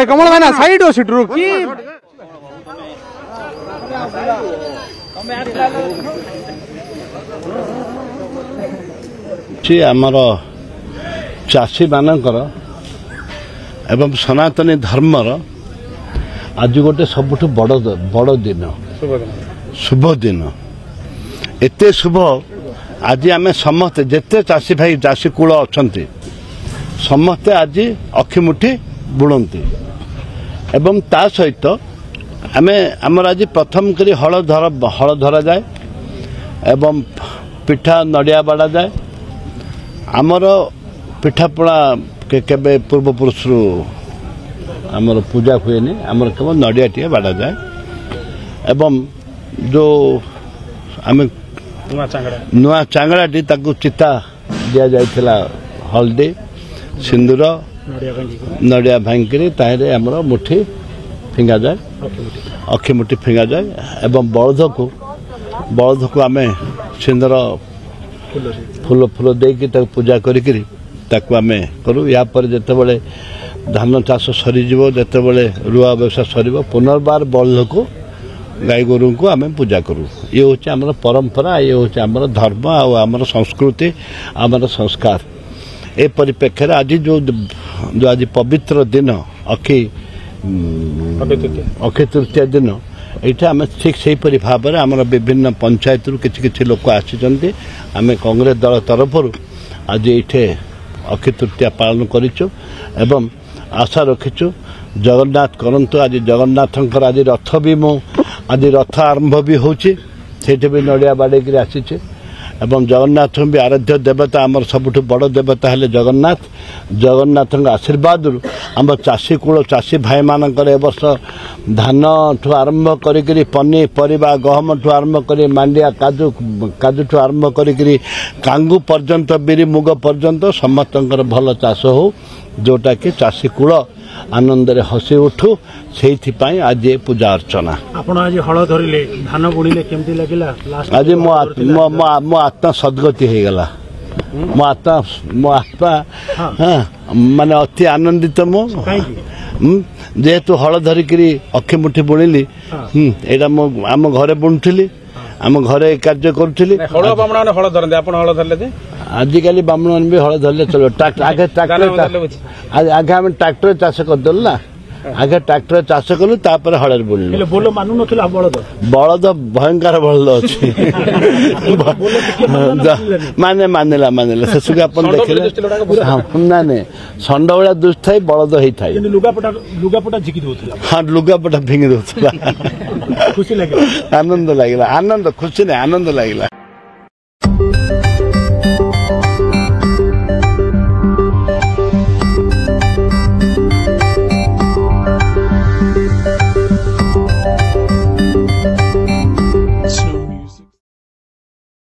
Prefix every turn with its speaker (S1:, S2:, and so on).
S1: कमल भाई ना साइड हो सीट रुक
S2: आमर चाषी मानकर एवं सनातनी धर्मर आज गोटे सबुठ बड़ दिन शुभ दिन एते शुभ आज आम समस्ते जिते चाषी भाई चाषी कूल अच्छा समस्ते आज अखिमुठी बुणती एवं ता सहित आम आमर आज प्रथम करी हल धरा जाए एवं पिठा नड़िया बाड़ा जाए आमर पिठापणा केबे पूर्वपुरुष आमर पूजा हुए आमर केवल नड़िया टे बाड़ा जाए एवं जो आम नुआ चांगड़ाटी ताकू चिता दि जाइथिला हल्दी सिंदूर नड़िया भांगी ताहरे आमर मुठी फिंगा जाए अखिमुठी फिंगा जाए एवं बलद को आम सिंदूर फूल फूल देकी पूजा करिक आम करूँ या जिते धान चाष सरीज जिते रुआ व्यवसाय सर पुनर्बार बलद को गाई गोरु को आम पूजा करूँ ये हूँ आम परंपरा ये हूँ आम धर्म आम संस्कृति आम संस्कार ए परिप्रेक्षी आज जो आज पवित्र दिन अक्षय तृतीया दिन यहाँ आम ठीक से भाव में आम विभिन्न पंचायत किसी लोक आसी आम कांग्रेस दल तरफ आज ये अक्षय तृतीया पालन करूँ एवं आशा रखीचु जगन्नाथ करंतु आज जगन्नाथंकर आज रथ भी आज रथ आरंभ भी होची भी नड़िया बाड़े आसी एवं जगन्नाथ भी आराध्य देवता आमर सबुठ बड़ देवता हेले जगन्नाथ आशीर्वाद आम चाषी कूल चाषी भाई मानकर ए वर्ष धान ठू आरंभ करी पनीपरिया गहम ठू आरंभ करी मांडिया काजू ठू आरंभ करी कांगू पर्यंत बिरी मुग पर्यंत समस्त भल चाष हो जोटा कि चाषी कूल आनंद रे हसी उठू से आज ये पूजा अर्चना
S3: आपण आज हल धरिले धान बुणिले केमती लागिला
S2: आज मो आत्मा सद्गति हो गला मो आत्मा हाँ माने अति आनंदित मो जेहेतु हल धरिकी अखिमुठी बुणिली एटा मो आम घरे बुणुली आम घरे कार्य करुली आजिकल बामण भी हल धरले चलो आगे आगे आम ट्राक्टर चाष करदेलु ना आगे ट्राक्टर चाष कलु तापर हल बुणिलु बलद भयंकर बलद अच्छी मानेला शेष को आप देखिले ना षंड भाया दुष्ट थाई बलद होता है हाँ लुगापटा फिंगी दूसरा आनंद लगे आनंद खुशी नहीं आनंद लगे।